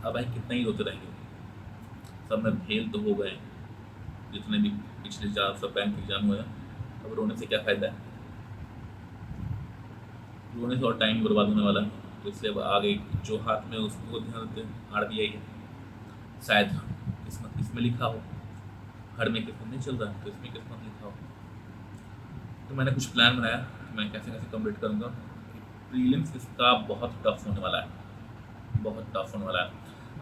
अब भाई कितना ही रोते रहेंगे, सब में फेल तो हो गए जितने भी पिछले 4 बैंक एग्जाम हुए हैं। अब रोने से क्या फ़ायदा है, रोने से और टाइम बर्बाद होने वाला है। तो इसलिए अब आगे जो हाथ में उसको ध्यान देते हैं। RBI है, शायद किस्मत इसमें लिखा हो, हर में किस्मत नहीं चल रहा है तो इसमें किस्मत लिखा हो। तो मैंने कुछ प्लान बनाया कि मैं कैसे कैसे कंप्लीट करूँगा। प्रीलिम्स इसका बहुत टफ होने वाला है, बहुत टफ होने वाला है।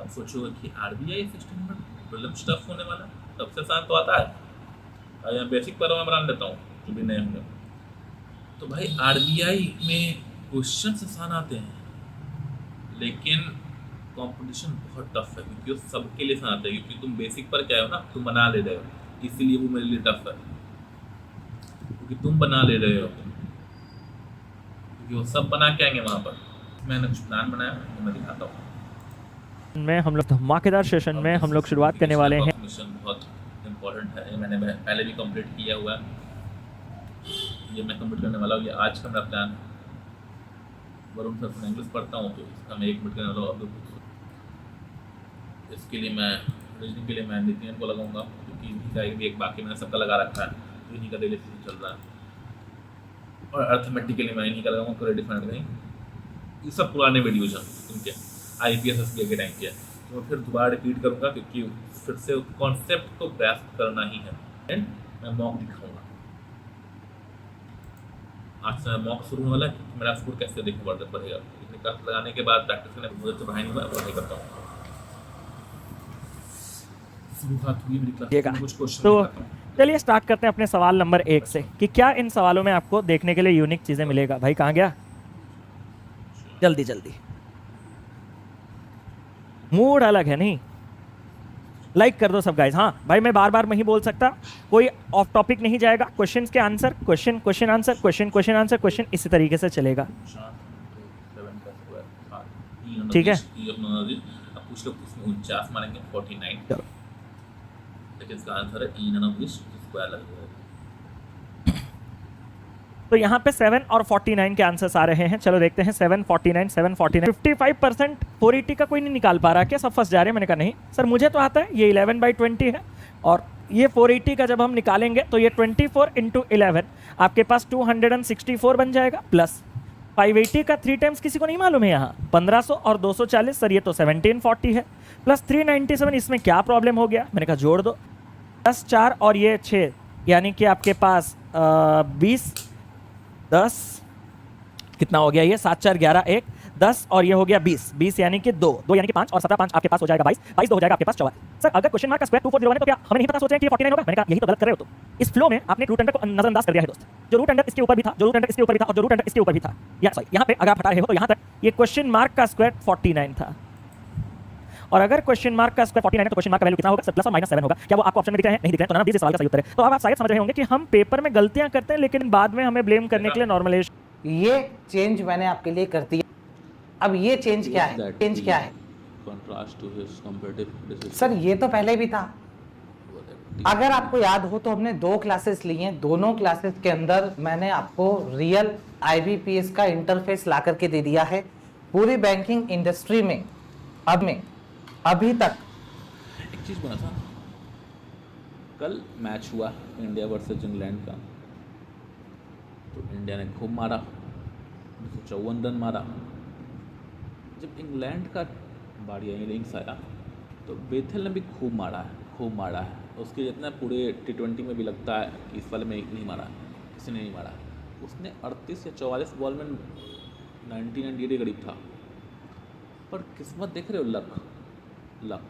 अब सोचो कि RBI सिस्टम में प्रीलिम्स टफ होने वाला है, सबसे आसान तो आता है। मैं बेसिक पर मैं बना लेता हूँ जो भी नए होंगे। तो भाई RBI में क्वेश्चन आसान आते हैं, लेकिन कंपटीशन बहुत टफ है क्योंकि वो सबके लिए आसान आता है। क्योंकि तुम बेसिक पर क्या हो ना, तुम बना ले रहे हो, इसीलिए वो मेरे लिए टफ है, क्योंकि तुम बना ले रहे हो, क्योंकि वो सब बना के आएंगे वहाँ पर। मैंने कुछ प्लान बनाया तो मैं दिखाता हूँ। में हम लोग धमाकेदार सेशन में हम लोग शुरुआत करने वाले हैं। मिशन बहुत इम्पोर्टेंट है, मैंने पहले भी कंप्लीट किया हुआ है, ये मैं कंप्लीट करने वाला हूँ। ये आज का मेरा प्लान। वरुण सर से इंग्लिश पढ़ता हूँ तो इसका मैं 1 मिनट करने वाला हूँ। इसके लिए मैं रीजनिंग के लिए मैं नितिन को लगाऊंगा, क्योंकि इन्हीं का भी एक बाकी मैंने सबका लगा रखा है, तो इन्हीं का डेली चल रहा है। और अर्थमेटिक के लिए मैं इन्हीं का लगाऊंगा, क्रेडिट फाइंड नहीं। ये सब पुराने वीडियोज हैं इनके, IPS SBI के टाइम के। तो मैं फिर दोबारा रिपीट करूँगा क्योंकि फिर से कॉन्सेप्ट को ग्रैस्प करना ही है। एंड मैं मॉक दिखाऊंगा। आज से मॉक शुरू होने वाला है क्योंकि मेरा स्कोर कैसे देखने बढ़ेगा। इतने क्लास लगाने के बाद प्रैक्टिस करने मुझे तो भाई नहीं हुआ, पढ़ाई करता हूँ। शुरुआत हुई मेरी क्लास में, कुछ क्वेश्चन तो चलिए स्टार्ट करते हैं अपने सवाल नंबर 1 से कि क्या इन सवालों में आपको देखने के लिए यूनिक चीजें मिलेगा। भाई कहाँ गया, जल्दी जल्दी, मूड अलग है नहीं, लाइक कर दो सब गाइस। हाँ भाई मैं बार बार नहीं बोल सकता, कोई ऑफ टॉपिक नहीं जाएगा। क्वेश्चन के answer, question question answer, question question answer, question इसी तरीके से चलेगा, ठीक है। अब कुछ लोग इसमें 49 मानेंगे, 49, लेकिन इसका आंसर है स्क्वायर लगेगा। तो यहाँ पे 7 और 49 के आंसर्स आ रहे हैं। चलो देखते हैं 7 49 7 49। 55% 480 का कोई नहीं निकाल पा रहा, क्या सब फंस जा रहे हैं। मैंने कहा नहीं सर मुझे तो आता है, ये 11/20 है और ये 480 का जब हम निकालेंगे तो ये 24 × 11 आपके पास 264 बन जाएगा, प्लस 580 का 3 टाइम्स किसी को नहीं मालूम है यहाँ 1500 और 240 सर ये तो 1740 है, प्लस 397। इसमें क्या प्रॉब्लम हो गया, मैंने कहा जोड़ दो, 10 4 और ये 6 यानी कि आपके पास 20 10 कितना हो गया, ये 7 4 11 1 10 और ये हो गया 20 20 यानी कि 2 2 यानी कि 5 और 17 5 आपके पास हो जाएगा 22 22 तो हो जाएगा आपके पास 44। सर अगर क्वेश्चन मार्क का स्क्वायर 2401 है तो क्या हमें नहीं पता सोच रहे हैं कि 49 होगा। मैंने कहा यही तो गलत कर रहे हो तुम। इस फ्लो में आपने रूट अंडर को नजरअंदाज कर दिया है दोस्त। जो रूट अंडर इसके ऊपर भी था, जो रूट अंडर इसके ऊपर भी था और जो रूट अंडर इसके ऊपर भी था, या सॉरी यहाँ पे अगर आप हटा रहे हो तो यहाँ तक ये क्वेश्चन मार्क का स्क्वायर 49 था। और अगर क्वेश्चन मार्क का स्क्वायर 49 है तो क्वेश्चन मार्क का वैल्यू कितना होगा, प्लस और माइनस 7 होगा। क्या वो आपको ऑप्शन में दिख रहे हैं, नहीं दिख रहे हैं, तो ना 20 सवाल का सही उत्तर है। तो अब आप शायद समझ रहे होंगे कि हम पेपर में गलतियां करते हैं लेकिन बाद में हमें ब्लेम करने के लिए नॉर्मलाइजेशन। ये चेंज मैंने आपके लिए कर दिया। अब ये चेंज क्या है, चेंज क्या है सर, ये तो पहले भी था। अगर आपको याद हो तो हमने 2 क्लासेस ली हैं, दोनों क्लासेस के अंदर मैंने आपको रियल IBPS का इंटरफेस ला करके दे दिया है। पूरी बैंकिंग इंडस्ट्री में अभी तक एक चीज़ बना था, कल मैच हुआ इंडिया वर्सेस इंग्लैंड का, तो इंडिया ने खूब मारा, 254 रन मारा। जब इंग्लैंड का बारी इनिंग्स आया तो बेथल ने भी खूब मारा है। उसके जितना पूरे T20 में भी लगता है कि इस वाले में नहीं मारा, किसी ने नहीं मारा। उसने 38 या 44 बॉल में 99 के करीब था। पर किस्मत देख रहे हो, लक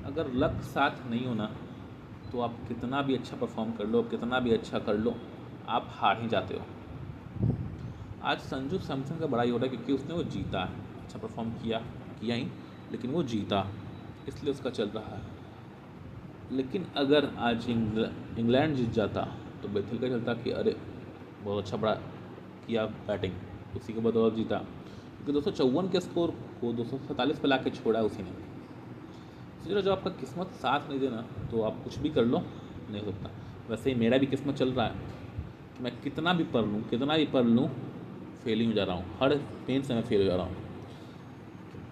अगर लक साथ नहीं होना तो आप कितना भी अच्छा परफॉर्म कर लो, कितना भी अच्छा कर लो, आप हार ही जाते हो। आज संजू सैमसन का बड़ा ही हो रहा है क्योंकि उसने वो जीता, अच्छा परफॉर्म किया ही, लेकिन वो जीता, इसलिए उसका चल रहा है। लेकिन अगर आज इंग्लैंड जीत जाता तो बेथल का चलता कि अरे बहुत अच्छा बड़ा किया बैटिंग, उसी के बाद और जीता, क्योंकि 254 के स्कोर को 247 पे ला के छोड़ा उसी ने। सोच जब आपका किस्मत साथ नहीं देना तो आप कुछ भी कर लो, नहीं होता। वैसे ही मेरा भी किस्मत चल रहा है कि मैं कितना भी पढ़ लूँ फेल ही हो जा रहा हूँ, हर पेन से मैं फेल हो जा रहा हूँ।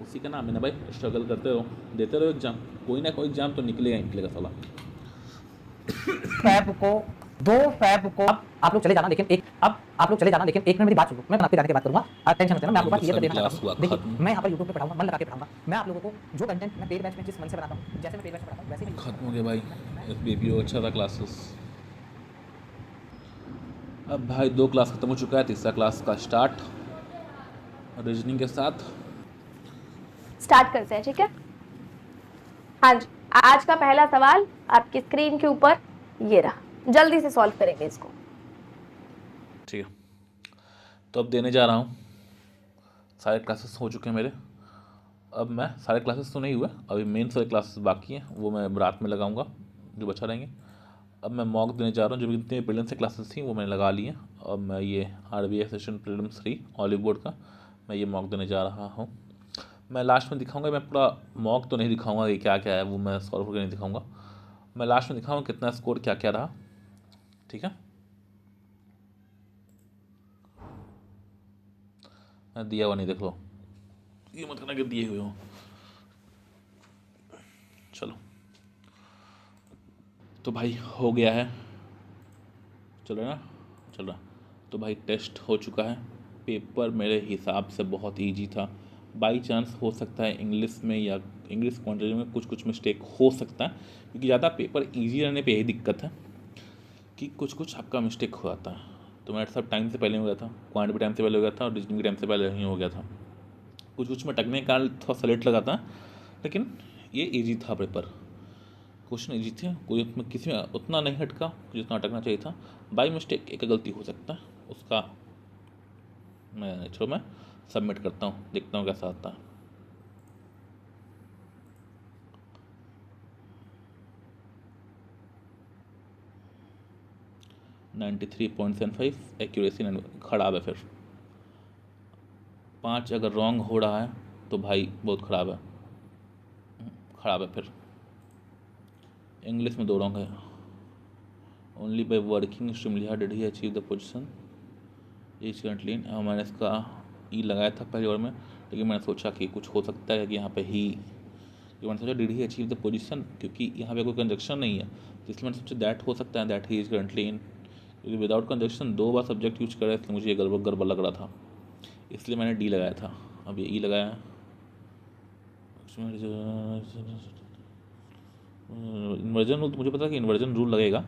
इसी का नाम है ना भाई, स्ट्रगल करते रहो, देते रहो एग्जाम, कोई ना कोई एग्जाम तो निकलेगा ही निकलेगा साला। फैब को 2 फैब को अब आप लोग चले जाना, लेकिन एक मिनट मेरी बात सुनो, मैं आपके जाने के बात करूंगा, आप टेंशन मत लेना, मैं आपको बात क्लियर कर देना चाहता हूं। देखिए मैं यहाँ पर यूट्यूब पे पढ़ाऊंगा, मन लगा के पढ़ाऊंगा, मैं आप लोगों को जो कंटेंट मैं पेड बैच में जिस मन से बनाता हूँ, जैसे मैं पेड बैच में पढ़ाता हूँ वैसे ही खत्म हो गया भाई, बीपीओ अच्छा था क्लासेस। अब भाई 2 क्लास खत्म हो चुका है, तीसरा क्लास का स्टार्ट रीजनिंग के साथ। स्टार्ट करते हैं, ठीक है। हाँ जी, आज का पहला सवाल आपकी स्क्रीन के ऊपर ये रहा, जल्दी से सॉल्व करेंगे इसको। ठीक है, तो अब देने जा रहा हूँ। सारे क्लासेस हो चुके हैं मेरे, अब मैं सारे क्लासेस तो नहीं हुए, अभी मेन सारे क्लासेस बाकी हैं, वो मैं रात में लगाऊंगा जो बचा रहेंगे। अब मैं मॉक देने जा रहा हूँ, जो भी जितने प्रीलिम्स से क्लासेस थी वो मैंने लगा ली हैं। अब मैं ये RBI session prelims 3 olive board का मैं ये मॉक देने जा रहा हूँ। मैं लास्ट में दिखाऊंगा, मैं पूरा मॉक तो नहीं दिखाऊंगा ये क्या क्या है, वो मैं सॉल्व करके नहीं दिखाऊंगा, मैं लास्ट में दिखाऊंगा कितना स्कोर क्या क्या रहा, ठीक है। मैं दिया हुआ नहीं, देख लो, ये मत करना कि दिए हुए हो। चलो तो भाई हो गया है, चल रहा है ना, चल रहा। तो भाई टेस्ट हो चुका है, पेपर मेरे हिसाब से बहुत इजी था। बाई चांस हो सकता है इंग्लिश में या इंग्लिश क्वांटिटी में कुछ मिस्टेक हो सकता है, क्योंकि ज़्यादा पेपर इजी रहने पे यही दिक्कत है कि कुछ आपका मिस्टेक हो जाता है। तो मेरा सब टाइम से पहले हो गया था, क्वांटिटी टाइम से पहले हो गया था, और रीजनिंग टाइम से पहले ही हो गया था। कुछ में टकने का थोड़ा सलेट लगा था, लेकिन ये इजी था पेपर, क्वेश्चन इजी थे, कोई किसी में उतना नहीं हटका जितना अटकना चाहिए था। बाई मिस्टेक एक गलती हो सकता है, उसका मैं सबमिट करता हूँ, देखता हूँ कैसा आता है। (93.75) एक्यूरेसी खराब है, फिर 5 अगर रॉन्ग हो रहा है तो भाई बहुत ख़राब है। फिर इंग्लिश में 2 रॉन्ग है। Only by working extremely hard did he achieve the position is currently in. मैंने इसका ई लगाया था पहले और में, लेकिन मैंने सोचा कि कुछ हो सकता है कि यहाँ पे ही, मैंने सोचा did he achieve the position, क्योंकि यहाँ पे कोई कंजक्शन नहीं है, तो इसलिए मैंने सोचा दैट हो सकता है, that he is currently in, क्योंकि विदाउट कंजक्शन 2 बार सब्जेक्ट यूज करा, इसलिए मुझे ये गड़बड़ लग रहा था, इसलिए मैंने डी लगाया था। अब ये ई लगाया, इन्वर्जन रूल तो मुझे पता है कि इन्वर्जन रूल लगेगा,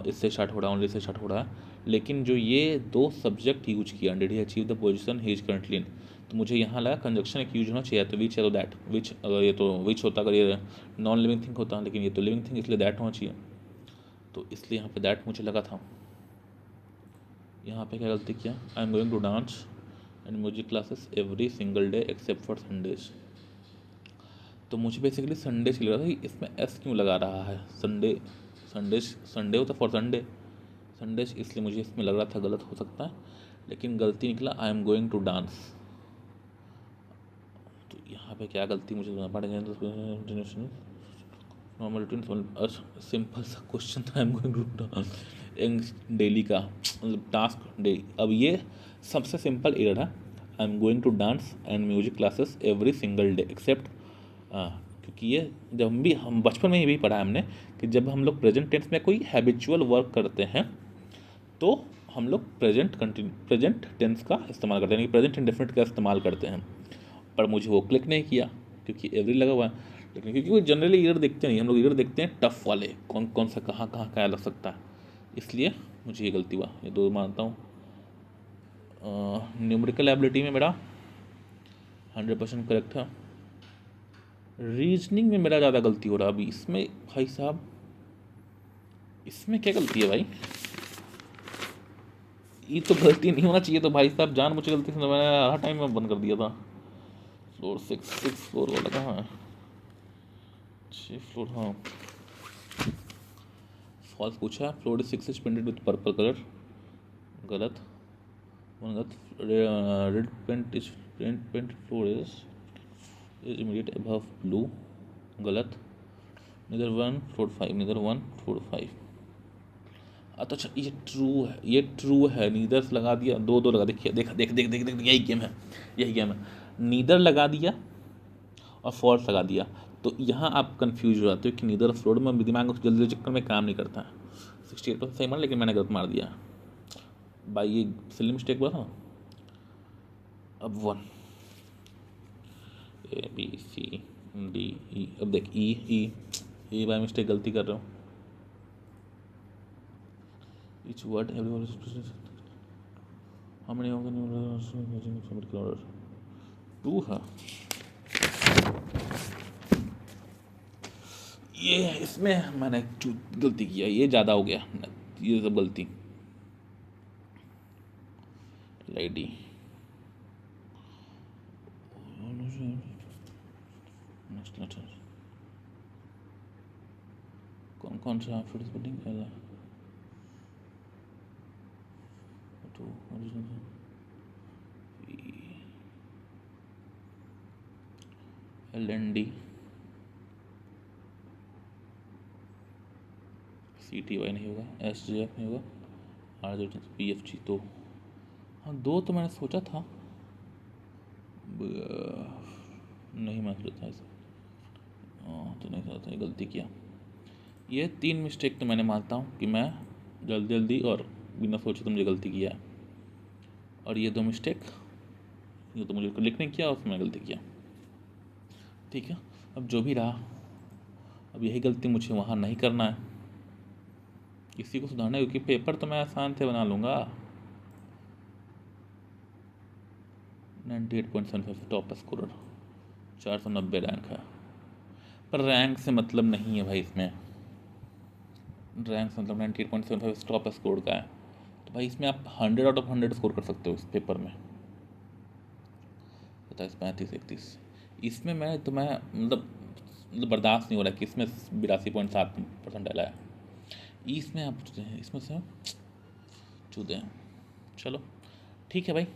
इससे स्टार्ट हो रहा है, ओनली से स्टार्ट हो रहा है, लेकिन जो ये 2 सब्जेक्ट यूज किया, did he achieve the position he is currently in, तो मुझे यहाँ लगा कंजक्शन एक यूज होना चाहिए, तो विच है तो दैट, विच अगर ये तो विच होता, अगर ये नॉन लिविंग थिंग होता, लेकिन ये तो लिविंग थिंग, इसलिए दैट होना चाहिए, तो इसलिए यहाँ पे दैट मुझे लगा था। यहाँ पे क्या गलती किया, I am going to dance and music classes every single day except for Sundays, तो मुझे बेसिकली संडे से लग रहा था कि इसमें एस क्यों लगा रहा है, संडे होता फॉर संडेज, इसलिए मुझे इसमें लग रहा था गलत हो सकता है, लेकिन गलती निकला I am going to dance. तो यहाँ पे क्या गलती मुझे पड़ेगा, नॉर्मल सिंपल सा क्वेश्चन था, I am going to dance daily का मतलब टास्क डेली। अब ये सबसे सिंपल एरर है, I am going to dance and music classes every single day except, क्योंकि ये जब भी हम बचपन में ही भी पढ़ा है हमने कि जब हम लोग प्रेजेंट टेंस में कोई हैबिचुअल वर्क करते हैं तो हम लोग प्रेजेंट टेंस का इस्तेमाल करते हैं, यानी प्रेजेंट इंडेफिनिट का इस्तेमाल करते हैं, पर मुझे वो क्लिक नहीं किया क्योंकि एवरी लगा हुआ है, लेकिन क्योंकि वो जनरली एरर देखते नहीं, हम लोग एरर देखते हैं टफ वाले, कौन सा कहाँ क्या लग सकता है, इसलिए मुझे ये गलती हुआ, ये 2 मानता हूँ। न्यूमेरिकल एबिलिटी में मेरा 100% करेक्ट है, रीजनिंग में मेरा ज़्यादा गलती हो रहा है अभी इसमें, भाई साहब इसमें क्या गलती है भाई, ये तो गलती नहीं होना चाहिए, तो भाई साहब जान मुझे गलती से मैंने हर टाइम में बंद कर दिया था। फ्लोर 6 फ्लोर वाला कहाँ है, 6 फ्लोर, हाँ फॉल्स पूछा है, floor 6 is painted with purple colour, गलत, red paint floor is immediate above blue, गलत, neither 1 floor 5, neither 1 floor 5, अच्छा ये ट्रू है, नीदर लगा दिया, 2 लगा, देखिए देख यही गेम है, नीदर लगा दिया और फॉल्स लगा दिया, तो यहाँ आप कंफ्यूज हो जाते हो कि नीदर फ्लोड में दिमाग उस जल्दी चक्कर में काम नहीं करता है। 68% सही मार, लेकिन मैंने गलत मार दिया भाई, ये सिली मिस्टेक हुआ था। अब 1 ABCD, अब देख ई बाय मिस्टेक गलती कर रहा हूँ। Each word everyone is how many order 2 है ये, इसमें मैंने गलती किया, ये ज़्यादा हो गया, ये सब गलती। लेडी कौन कौन सा फिर स्पेलिंग है? LND CTY नहीं होगा, SJF नहीं होगा, PFG। तो हाँ 2 तो मैंने सोचा था, नहीं मैं सोचा था ऐसा, तो नहीं सोचा था, गलती किया। ये 3 मिस्टेक तो मैंने मानता हूँ कि मैं जल्दी और बिना सोचे तो मुझे गलती किया, और ये 2 मिस्टेक, ये तो मुझे लिखने किया, उसमें गलती किया। ठीक है, अब जो भी रहा, अब यही गलती मुझे वहाँ नहीं करना है, किसी को सुधारना है, क्योंकि पेपर तो मैं आसान से बना लूँगा। 98.75 टॉप स्कोरर, 490 रैंक है, पर रैंक से मतलब नहीं है भाई, इसमें रैंक से मतलब 98.75 टॉप स्कोर का है, तो भाई इसमें आप 100 आउट ऑफ 100 स्कोर कर सकते हो इस पेपर में। 27, 35, 31, इसमें मैं मतलब बर्दाश्त नहीं हो रहा है कि इसमें 82.7% डाला है, इसमें आप इसमें से चूते हैं। चलो ठीक है भाई।